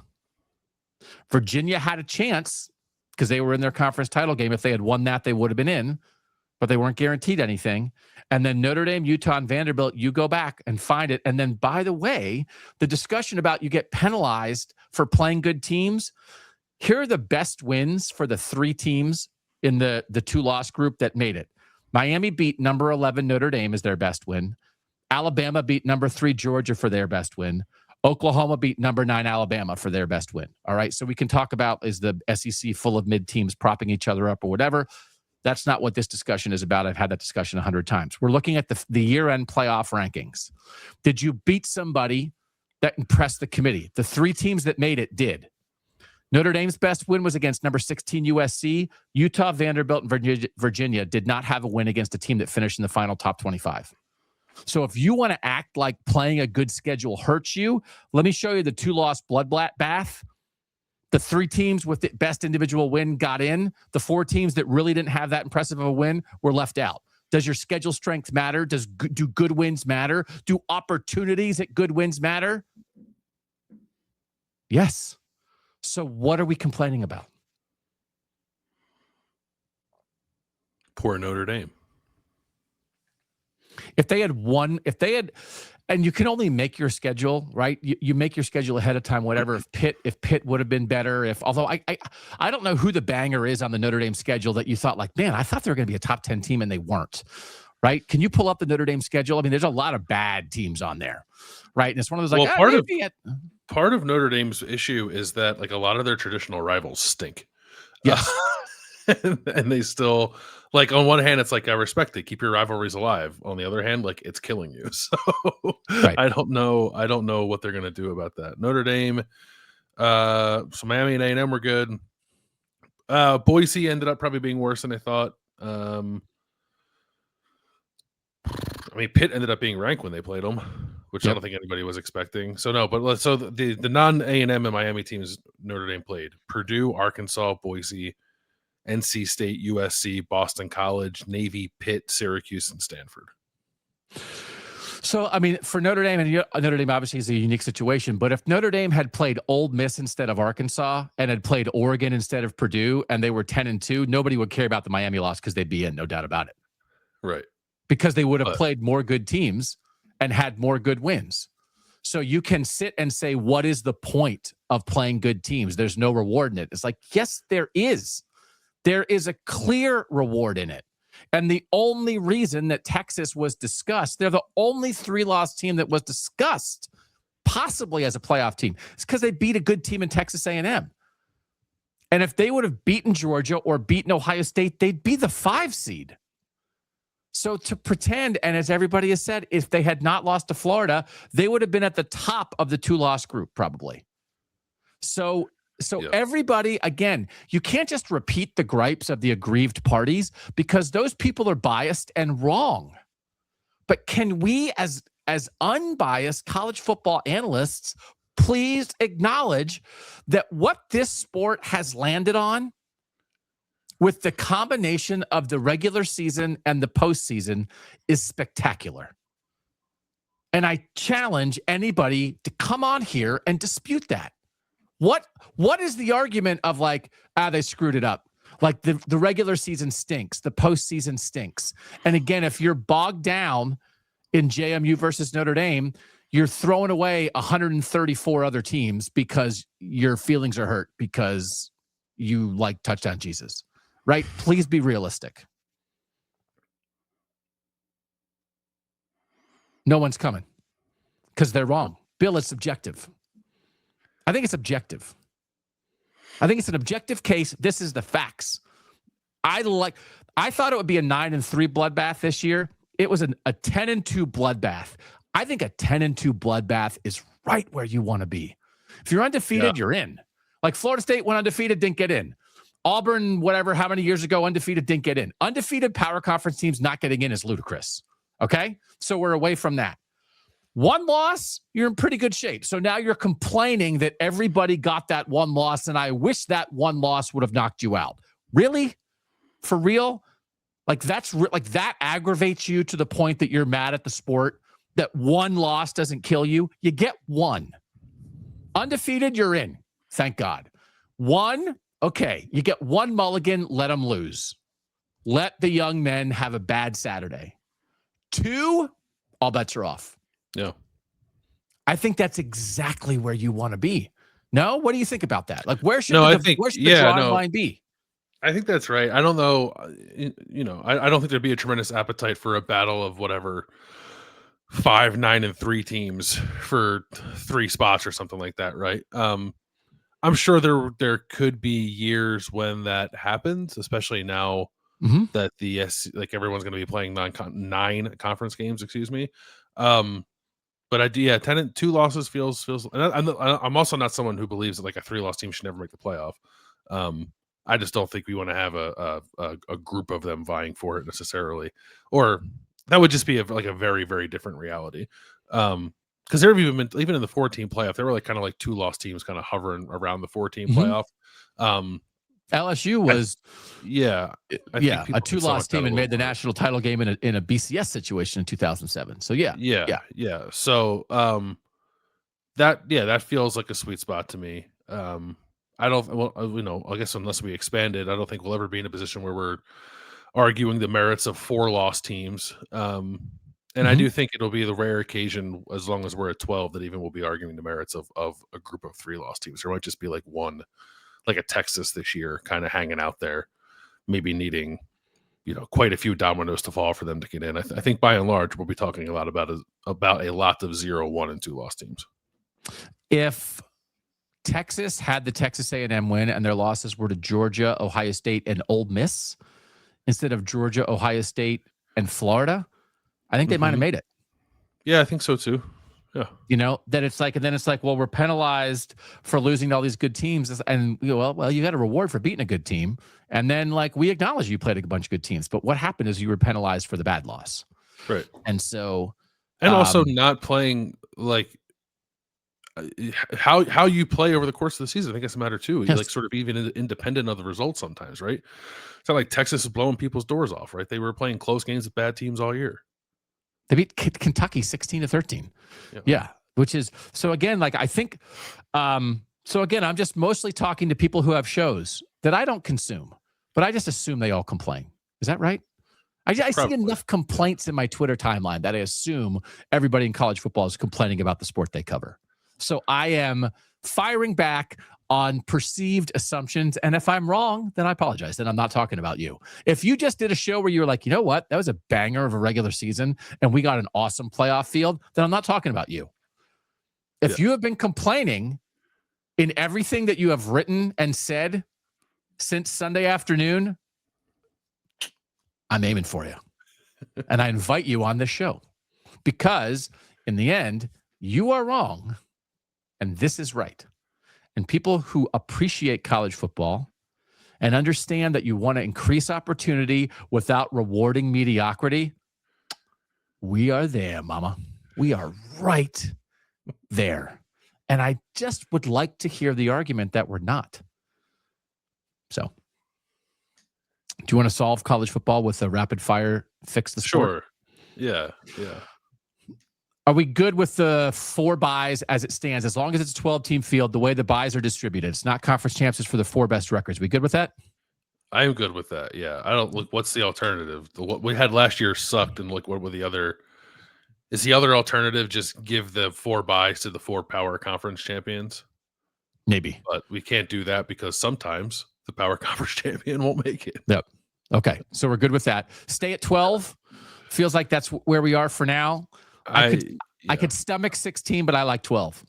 Virginia had a chance because they were in their conference title game. If they had won that, they would have been in, but they weren't guaranteed anything. And then Notre Dame, Utah, and Vanderbilt, you go back and find it. And then, by the way, the discussion about you get penalized for playing good teams, here are the best wins for the 3 teams in the 2-loss group that made it. Miami beat number 11 Notre Dame as their best win. Alabama beat number 3 Georgia for their best win. Oklahoma beat number 9 Alabama for their best win. All right, so we can talk about is the SEC full of mid-teams propping each other up or whatever. That's not what this discussion is about. I've had that discussion 100 times. We're looking at the year-end playoff rankings. Did you beat somebody that impressed the committee? The 3 teams that made it did. Notre Dame's best win was against number 16 USC. Utah, Vanderbilt, and Virginia did not have a win against a team that finished in the final top 25. So if you want to act like playing a good schedule hurts you, let me show you the 2-loss bloodbath. The 3 teams with the best individual win got in. The 4 teams that really didn't have that impressive of a win were left out. Does your schedule strength matter? Do good wins matter? Do opportunities at good wins matter? Yes. So what are we complaining about? Poor Notre Dame. If they had, and you can only make your schedule, right? You make your schedule ahead of time, whatever. If Pitt would have been better, although I don't know who the banger is on the Notre Dame schedule that you thought like, man, I thought they were going to be a top 10 team and they weren't, right? Can you pull up the Notre Dame schedule? I mean, there's a lot of bad teams on there, right? And it's one of those like, part of Notre Dame's issue is that like a lot of their traditional rivals stink. Yes. And they still, like, on one hand, it's like, I respect it. Keep your rivalries alive. On the other hand, like, it's killing you. So Right. I don't know what they're going to do about that. Notre Dame, so Miami and A&M were good. Boise ended up probably being worse than I thought. I mean, Pitt ended up being ranked when they played them, which I don't think anybody was expecting. So no, but so the non A&M and Miami teams Notre Dame played: Purdue, Arkansas, Boise, NC State, USC, Boston College, Navy, Pitt, Syracuse, and Stanford. So, I mean, for Notre Dame, and Notre Dame obviously is a unique situation, but if Notre Dame had played Ole Miss instead of Arkansas and had played Oregon instead of Purdue and they were 10-2, nobody would care about the Miami loss because they'd be in, no doubt about it. Right. Because they would have played more good teams and had more good wins. So you can sit and say, what is the point of playing good teams? There's no reward in it. It's like, yes, there is. There is a clear reward in it. And the only reason that Texas was discussed, they're the only 3-loss team that was discussed possibly as a playoff team. It's because they beat a good team in Texas A&M. And if they would have beaten Georgia or beaten Ohio State, they'd be the 5 seed. So to pretend, and as everybody has said, if they had not lost to Florida, they would have been at the top of the 2-loss group probably. So everybody, again, you can't just repeat the gripes of the aggrieved parties because those people are biased and wrong. But can we, as unbiased college football analysts, please acknowledge that what this sport has landed on with the combination of the regular season and the postseason is spectacular. And I challenge anybody to come on here and dispute that. What is the argument of like, they screwed it up? Like the regular season stinks, the postseason stinks. And again, if you're bogged down in JMU versus Notre Dame, you're throwing away 134 other teams because your feelings are hurt because you like touchdown Jesus, right? Please be realistic. No one's coming because they're wrong. Bill, it's subjective. I think it's objective. I think it's an objective case. This is the facts. I thought it would be a 9-3 bloodbath this year. It was a 10-2 bloodbath. I think a 10-2 bloodbath is right where you want to be. If you're undefeated, you're in. Like Florida State went undefeated, didn't get in. Auburn, whatever, how many years ago, undefeated, didn't get in. Undefeated power conference teams not getting in is ludicrous. Okay? So we're away from that. 1 loss, you're in pretty good shape. So now you're complaining that everybody got that 1 loss, and I wish that 1 loss would have knocked you out. Really? For real? Like that aggravates you to the point that you're mad at the sport, that 1 loss doesn't kill you? You get 1. Undefeated, you're in. Thank God. 1, okay, you get 1 mulligan, let them lose. Let the young men have a bad Saturday. 2, all bets are off. Yeah. I think that's exactly where you want to be. No? What do you think about that? Like, where should the drawing line be? I think that's right. I don't know. I don't think there'd be a tremendous appetite for a battle of whatever 5, 9, and 3 teams for 3 spots or something like that, right? I'm sure there could be years when that happens, especially now that everyone's going to be playing 9 conference games. Excuse me. But 2 losses feels. And I'm also not someone who believes that like a 3-loss team should never make the playoff. I just don't think we want to have a group of them vying for it necessarily, or that would just be a very, very different reality. Because there have even in the 4-team playoff, there were like kind of like 2-loss teams kind of hovering around the 4-team playoff. LSU was, I think a 2-loss team and made the national title game in a BCS situation in 2007. So yeah. So that feels like a sweet spot to me. I guess unless we expand it, I don't think we'll ever be in a position where we're arguing the merits of 4-loss teams. And I do think it'll be the rare occasion, as long as we're at 12, that even we'll be arguing the merits of a group of 3-loss teams. There might just be like one, like a Texas this year, kind of hanging out there, maybe needing quite a few dominoes to fall for them to get in. I think by and large, we'll be talking a lot about a lot of 0, 1, and 2 loss teams. If Texas had the Texas A&M win and their losses were to Georgia, Ohio State, and Ole Miss instead of Georgia, Ohio State, and Florida, I think they might have made it. Yeah, I think so too. Yeah. That it's like, and then it's like, well, we're penalized for losing to all these good teams. And you got a reward for beating a good team. And then we acknowledge you played a bunch of good teams, but what happened is you were penalized for the bad loss. Right. And so, and also not playing how you play over the course of the season. I think it's a matter too. Yes. Sort of even independent of the results sometimes, right? It's not like Texas is blowing people's doors off, right? They were playing close games with bad teams all year. They beat Kentucky 16-13. Yeah. Which is, so again, I think, so again, I'm just mostly talking to people who have shows that I don't consume, but I just assume they all complain. Is that right? I see enough complaints in my Twitter timeline that I assume everybody in college football is complaining about the sport they cover. So I am firing back on perceived assumptions. And if I'm wrong, then I apologize. Then I'm not talking about you. If you just did a show where you were like, you know what, that was a banger of a regular season and we got an awesome playoff field, then I'm not talking about you. If you have been complaining in everything that you have written and said since Sunday afternoon, I'm aiming for you. And I invite you on this show because in the end, you are wrong and this is right. And people who appreciate college football and understand that you want to increase opportunity without rewarding mediocrity, we are there, mama. We are right there. And I just would like to hear the argument that we're not. So, do you want to solve college football with a rapid fire fix the sport? Sure. Yeah. Are we good with the 4 buys as it stands? As long as it's a 12-team field, the way the buys are distributed, it's not conference champs, it's for the 4 best records. We good with that? I am good with that. Yeah. I don't look. What's the alternative? What we had last year sucked, and what were the other? Is the other alternative just give the 4 buys to the 4 power conference champions? Maybe, but we can't do that because sometimes the power conference champion won't make it. Yep. Okay, so we're good with that. Stay at 12. Feels like that's where we are for now. I could stomach 16, but I like 12.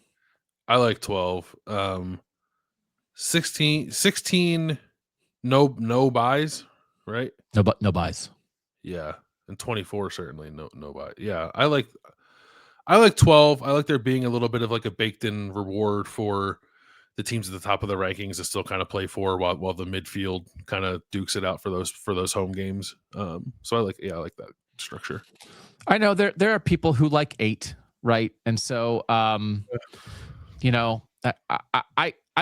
I like 12. 16 no buys, right? No buys. Yeah. And 24 certainly no buy. Yeah, I like 12. I like there being a little bit of a baked in reward for the teams at the top of the rankings to still kind of play for while the midfield kind of dukes it out for those home games. So I like that structure. I know there are people who like 8, right? And so I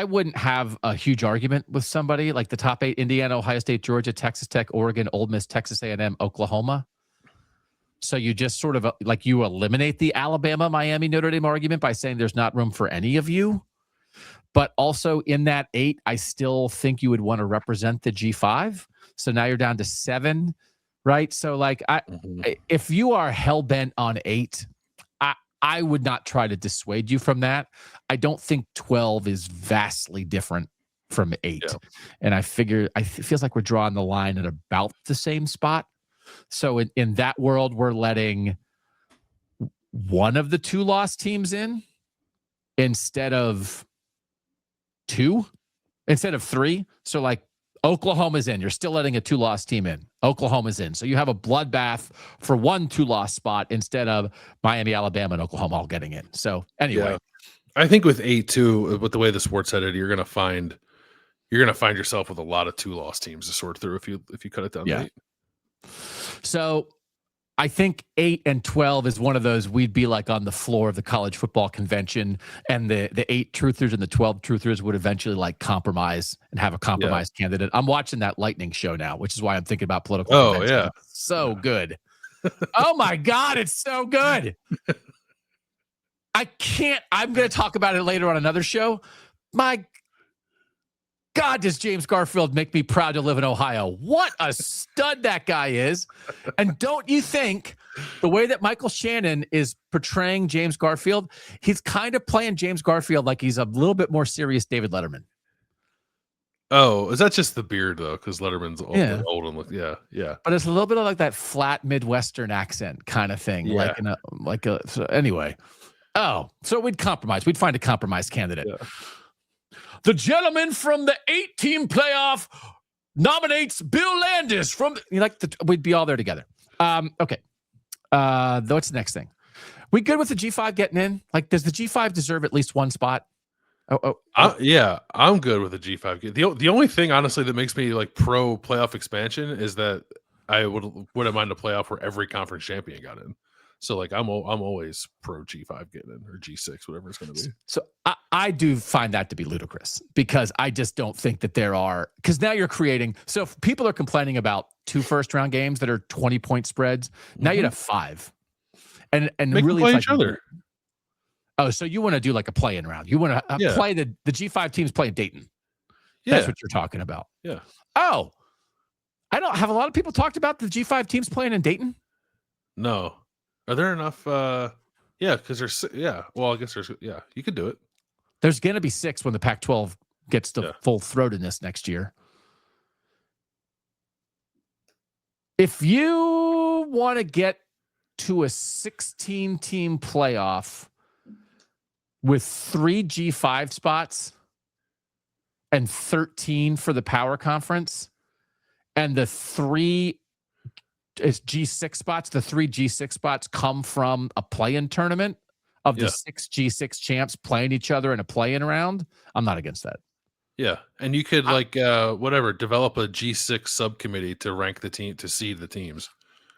wouldn't have a huge argument with somebody like the top 8: Indiana, Ohio State, Georgia, Texas Tech, Oregon, Ole Miss, Texas A&M, Oklahoma. So you just sort of you eliminate the Alabama, Miami, Notre Dame argument by saying there's not room for any of you. But also in that 8, I still think you would want to represent the G5. So now you're down to 7, right? So if you are hell-bent on 8, I would not try to dissuade you from that. I don't think 12 is vastly different from 8. Yeah. And I figure it feels like we're drawing the line at about the same spot. So in that world, we're letting one of the 2 loss teams in instead of 2, instead of 3. So Oklahoma's in. You're still letting a 2-loss team in. Oklahoma's in. So you have a bloodbath for 1 2-loss spot instead of Miami, Alabama, and Oklahoma all getting in. So anyway. Yeah. I think with 8 too, with the way the sport's headed, you're gonna find yourself with a lot of 2-loss teams to sort through if you cut it down to 8. So I think 8 and 12 is one of those we'd be on the floor of the college football convention, and the 8 truthers and the 12 truthers would eventually compromise and have a compromise candidate. I'm watching that Lightning show now, which is why I'm thinking about political. Oh yeah, so good. Oh my God, it's so good. I'm going to talk about it later on another show. My God, does James Garfield make me proud to live in Ohio. What a stud that guy is. And don't you think the way that Michael Shannon is portraying James Garfield, he's kind of playing James Garfield like he's a little bit more serious David Letterman. Oh, is that just the beard though? Because Letterman's old, Yeah. old and look, yeah. But it's a little bit of like that flat Midwestern accent kind of thing, Yeah. so anyway. Oh, so we'd compromise. We'd find a compromise candidate. Yeah. The gentleman from the 8-team playoff nominates Bill Landis from we'd be all there together. Okay. What's the next thing? We good with the G5 getting in? Like, does the G5 deserve at least one spot? Yeah, I'm good with the G5. The only thing, honestly, that makes me like pro playoff expansion is that I wouldn't mind a playoff where every conference champion got in. So like I'm always pro G5 getting in, or G6, whatever it's going to be. So I do find that to be ludicrous, because I just don't think that there are, because now you're creating. So if people are complaining about 2 first-round games that are 20-point spreads, now you'd have 5, and Make really them play it's each other. Oh, so you want to do like a play-in round? You want to play the G5 teams playing Dayton? Yeah, that's what you're talking about. Yeah. Oh, I don't have a lot of people talked about the G5 teams playing in Dayton. No, are there enough? Yeah, because there's Well, I guess there's you could do it. There's going to be 6 when the Pac-12 gets to full throatedness next year. If you want to get to a 16-team playoff with 3 G5 spots and 13 for the power conference, and the 3 G6 spots, the 3 G6 spots come from a play-in tournament of the 6 G6 champs playing each other in a play-in round, I'm not against that. Yeah, and you could develop a G6 subcommittee to rank the team, to seed the teams.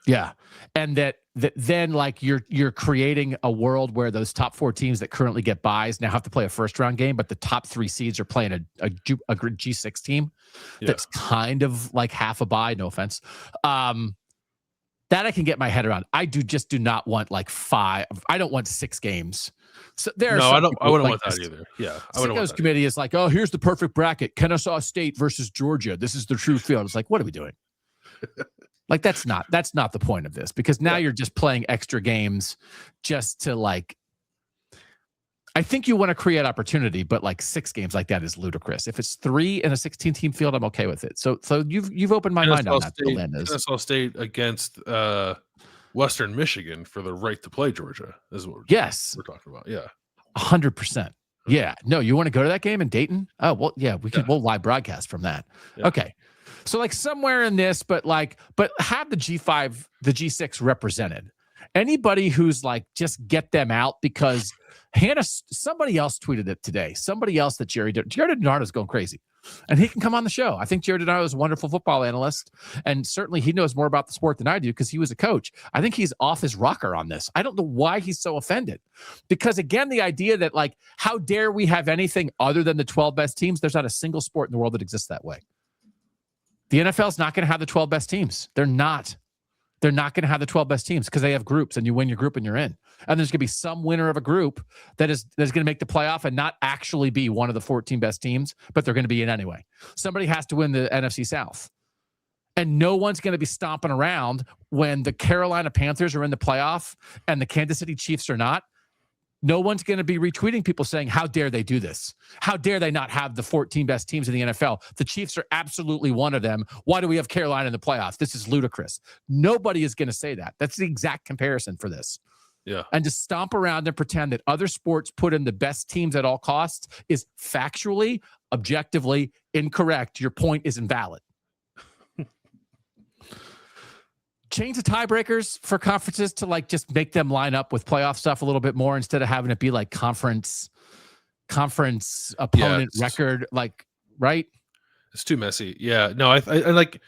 Yeah, and that then like you're creating a world where those top 4 teams that currently get buys now have to play a first-round game, but the top 3 seeds are playing a G6 team that's kind of like half a buy. No offense. That I can get my head around. I do not want like 5. I don't want 6 games. So I wouldn't want that either. Yeah, I wouldn't want that. Committee is like, oh, here's the perfect bracket: Kennesaw State versus Georgia. This is the true field. It's like, what are we doing? Like, that's not the point of this, because now you're just playing extra games just to like. I think you want to create opportunity, but like 6 games like that is ludicrous. If it's 3 in a 16-team field, I'm okay with it. So you've opened my mind on that. Kennesaw State against Western Michigan for the right to play Georgia is what we're talking about. Yeah, 100%. Yeah, no, you want to go to that game in Dayton? Oh well, yeah, we'll live broadcast from that. Yeah. Okay. So like somewhere in this, but have the G5, the G6 represented. Anybody who's like, just get them out, because somebody else tweeted it today. Somebody else that Jared Denardo is going crazy, and he can come on the show. I think Jared Denardo is a wonderful football analyst, and certainly he knows more about the sport than I do because he was a coach. I think he's off his rocker on this. I don't know why he's so offended, because again, the idea that like, how dare we have anything other than the 12 best teams? There's not a single sport in the world that exists that way. The NFL is not going to have the 12 best teams. They're not going to have the 12 best teams, because they have groups, and you win your group and you're in. And there's going to be some winner of a group that's going to make the playoff and not actually be one of the 14 best teams, but they're going to be in anyway. Somebody has to win the NFC South. And no one's going to be stomping around when the Carolina Panthers are in the playoff and the Kansas City Chiefs are not. No one's going to be retweeting people saying, how dare they do this? How dare they not have the 14 best teams in the NFL? The Chiefs are absolutely one of them. Why do we have Carolina in the playoffs? This is ludicrous. Nobody is going to say that. That's the exact comparison for this. Yeah. And to stomp around and pretend that other sports put in the best teams at all costs is factually, objectively incorrect. Your point is invalid. Change the tiebreakers for conferences to like just make them line up with playoff stuff a little bit more, instead of having it be like conference opponent record, like, right? It's too messy. Yeah, no, I like.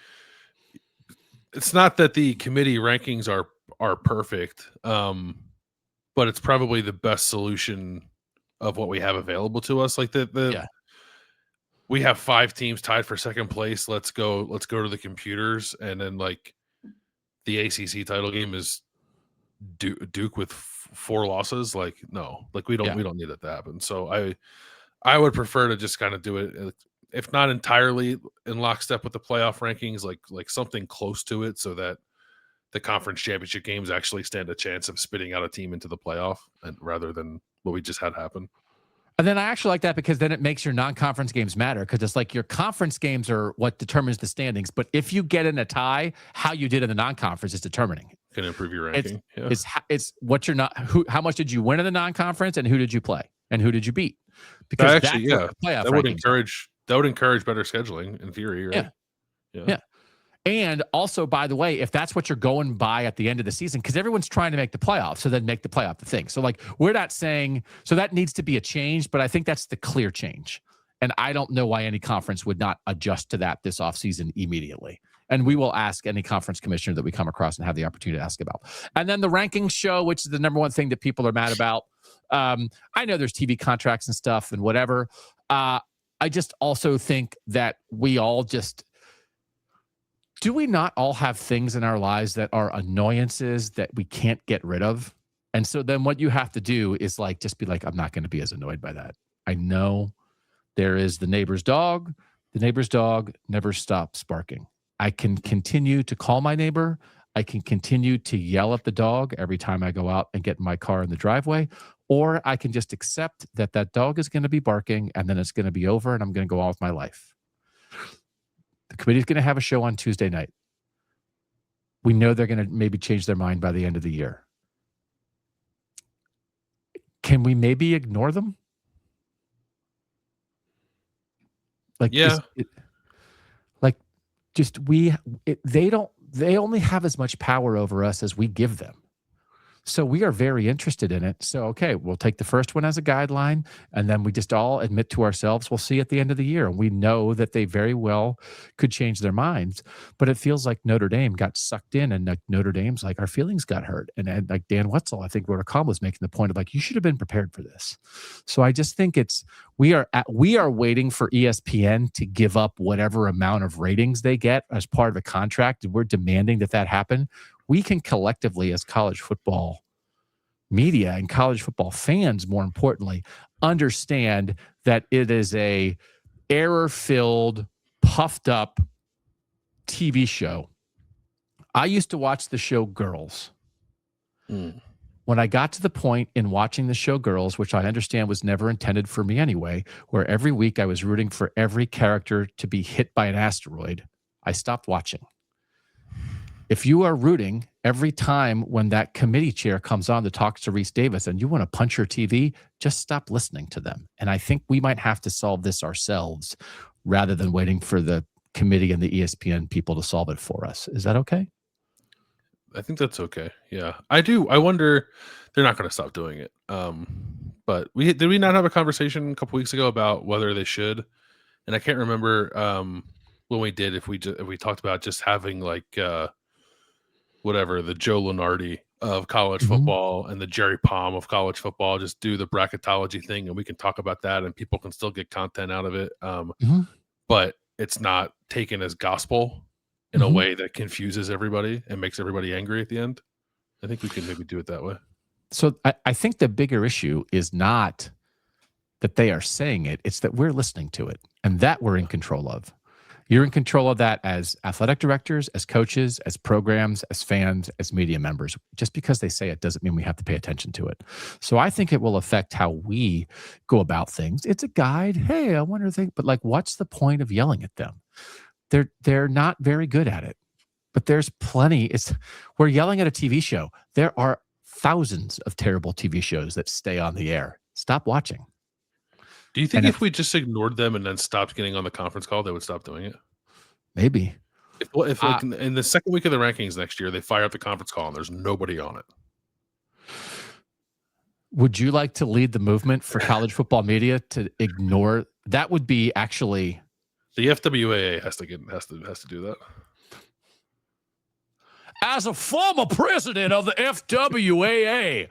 It's not that the committee rankings are perfect, but it's probably the best solution of what we have available to us. Like we have 5 teams tied for second place. Let's go to the computers, and then like. The ACC title game is Duke with 4 losses. Like, no, like we don't need that to happen. So I would prefer to just kind of do it, if not entirely in lockstep with the playoff rankings, like something close to it, so that the conference championship games actually stand a chance of spitting out a team into the playoff, and rather than what we just had happen. And then I actually like that because then it makes your non-conference games matter, because it's like your conference games are what determines the standings. But if you get in a tie, how you did in the non-conference is determining. Can improve your ranking. It's what you're not. How much did you win in the non-conference, and who did you play, and who did you beat? Because actually, that would encourage better scheduling in theory, right? Yeah. And also, by the way, if that's what you're going by at the end of the season, because everyone's trying to make the playoffs, so then make the playoff the thing. So like, we're not saying, so that needs to be a change, but I think that's the clear change. And I don't know why any conference would not adjust to that this offseason immediately. And we will ask any conference commissioner that we come across and have the opportunity to ask about. And then the rankings show, which is the number one thing that people are mad about. I know there's TV contracts and stuff and whatever. I just also think that we all just, do we not all have things in our lives that are annoyances that we can't get rid of? And so then what you have to do is like, just be like, I'm not going to be as annoyed by that. I know there is the neighbor's dog. The neighbor's dog never stops barking. I can continue to call my neighbor. I can continue to yell at the dog every time I go out and get in my car in the driveway, or I can just accept that that dog is going to be barking and then it's going to be over and I'm going to go on with my life. The committee is going to have a show on Tuesday night. We know they're going to maybe change their mind by the end of the year. Can we maybe ignore them? Like, yeah. They only have as much power over us as we give them. So we are very interested in it. So, okay, we'll take the first one as a guideline, and then we just all admit to ourselves, we'll see at the end of the year. And we know that they very well could change their minds, but it feels like Notre Dame got sucked in, and like Notre Dame's like, our feelings got hurt. And like Dan Wetzel, I think, wrote a column was making the point of like, you should have been prepared for this. So I just think we are waiting for ESPN to give up whatever amount of ratings they get as part of a contract. We're demanding that happen. We can collectively, as college football media and college football fans, more importantly, understand that it is a error-filled, puffed-up TV show. I used to watch the show Girls. When I got to the point in watching the show Girls, which I understand was never intended for me anyway, where every week I was rooting for every character to be hit by an asteroid, I stopped watching. If you are rooting every time when that committee chair comes on to talk to Reese Davis and you want to punch your TV, just stop listening to them. And I think we might have to solve this ourselves rather than waiting for the committee and the ESPN people to solve it for us. Is that okay? I think that's okay. Yeah, I do. I wonder, they're not going to stop doing it. But did we not have a conversation a couple weeks ago about whether they should? And I can't remember when we did, if we talked about just having like whatever, the Joe Lunardi of college football and the Jerry Palm of college football, just do the bracketology thing, and we can talk about that and people can still get content out of it. But it's not taken as gospel in a way that confuses everybody and makes everybody angry at the end. I think we can maybe do it that way. So I think the bigger issue is not that they are saying it, it's that we're listening to it, and that we're in control of. You're in control of that as athletic directors, as coaches, as programs, as fans, as media members. Just because they say it doesn't mean we have to pay attention to it. So I think it will affect how we go about things. It's a guide. Hey, I wonder but like, what's the point of yelling at them? They're not very good at it. But there's plenty. We're yelling at a TV show. There are thousands of terrible TV shows that stay on the air. Stop watching. Do you think if we just ignored them and then stopped getting on the conference call, they would stop doing it? Maybe. If like in the second week of the rankings next year, they fire up the conference call and there's nobody on it. Would you like to lead the movement for college football media to ignore? That would be actually. The FWAA has to do that. As a former president of the FWAA,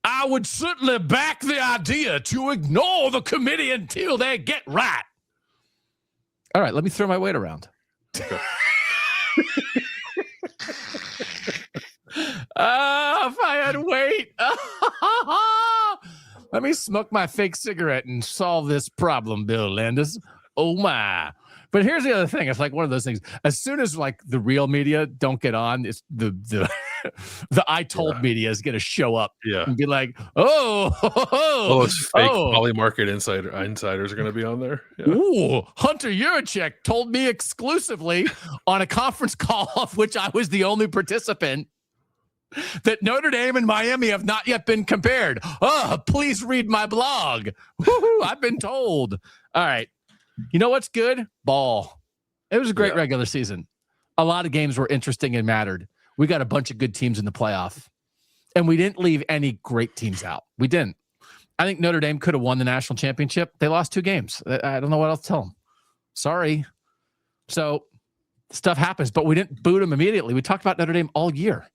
I would certainly back the idea to ignore the committee until they get right. All right, let me throw my weight around. Okay. If I had weight. Let me smoke my fake cigarette and solve this problem, Bill Landis. Oh, my. But here's the other thing. It's like one of those things. As soon as like the real media don't get on, it's the the I told media is going to show up and be like, those fake Poly Market insiders are going to be on there. Ooh, Hunter Yurachek told me exclusively on a conference call of which I was the only participant that Notre Dame and Miami have not yet been compared. Oh, please read my blog. Woo-hoo, I've been told. All right. You know what's good? Ball. It was a great regular season. A lot of games were interesting and mattered. We got a bunch of good teams in the playoff. And we didn't leave any great teams out. We didn't. I think Notre Dame could have won the national championship. They lost 2 games. I don't know what else to tell them. Sorry. So stuff happens, but we didn't boot them immediately. We talked about Notre Dame all year.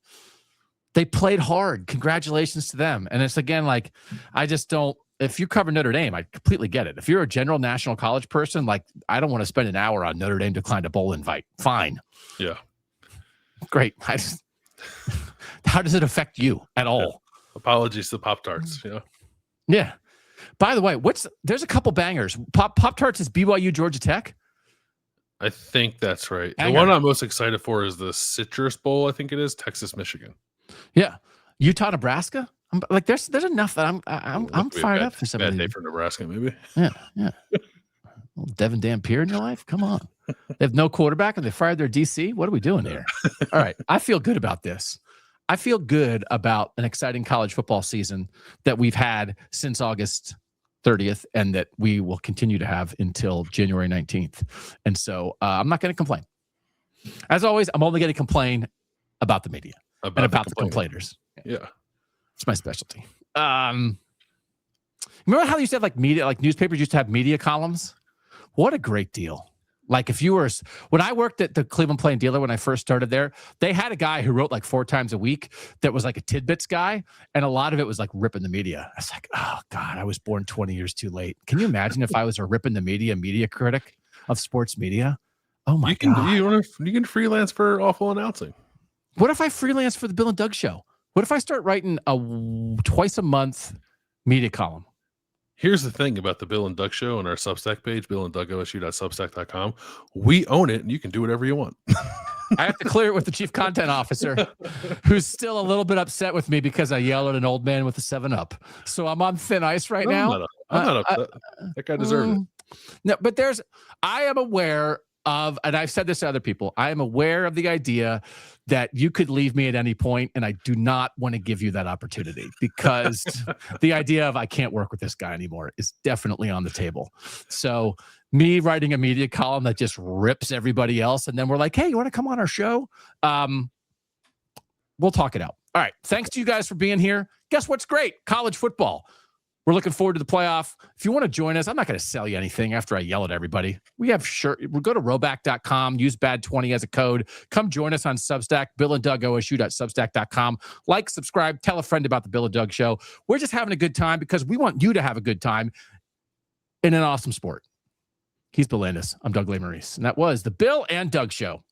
They played hard. Congratulations to them. And it's again, like, I just don't, if you cover Notre Dame, I completely get it. If you're a general national college person, like, I don't want to spend an hour on Notre Dame declined a bowl invite. Fine. Yeah. Great. How does it affect you at all? Yeah. Apologies to Pop-Tarts. Yeah. Yeah. By the way, there's a couple bangers. Pop-Tarts is BYU Georgia Tech. I think that's right. The one I'm most excited for is the Citrus Bowl. I think it is Texas, Michigan. Yeah. Utah, Nebraska. Like there's enough that I'm fired up for some bad day for Nebraska, maybe. Yeah. Well, Devin Dampier in your life? Come on. They have no quarterback and they fired their DC. What are we doing here? All right. I feel good about this. I feel good about an exciting college football season that we've had since August 30th and that we will continue to have until January 19th. And so I'm not going to complain. As always, I'm only going to complain about the media and about the complainers. Yeah. It's my specialty. Remember how they used to have like media, like newspapers used to have media columns? What a great deal. Like if you were, when I worked at the Cleveland Plain Dealer, when I first started there, they had a guy who wrote like 4 times a week that was like a tidbits guy. And a lot of it was like ripping the media. I was like, oh God, I was born 20 years too late. Can you imagine if I was a ripping the media critic of sports media? Oh my God. You can freelance for awful announcing. What if I freelance for the Bill and Doug show? What if I start writing a twice a month media column? Here's the thing about the Bill and Doug show on our Substack page, billanddougosu.substack.com. We own it and you can do whatever you want. I have to clear it with the chief content officer who's still a little bit upset with me because I yelled at an old man with a 7-Up. So I'm on thin ice right now. I'm not upset. That guy deserved it. No, but I am aware of, and I've said this to other people, I am aware of the idea that you could leave me at any point, and I do not want to give you that opportunity because the idea of I can't work with this guy anymore is definitely on the table. So me writing a media column that just rips everybody else, and then we're like, hey, you want to come on our show? We'll talk it out. All right. Thanks to you guys for being here. Guess what's great? College football. We're looking forward to the playoff. If you want to join us, I'm not going to sell you anything after I yell at everybody. We have we'll go to roback.com, use BAD20 as a code. Come join us on Substack, billanddougosu.substack.com. Like, subscribe, tell a friend about the Bill and Doug show. We're just having a good time because we want you to have a good time in an awesome sport. He's Bill Landis. I'm Doug Lesmerises. And that was the Bill and Doug show.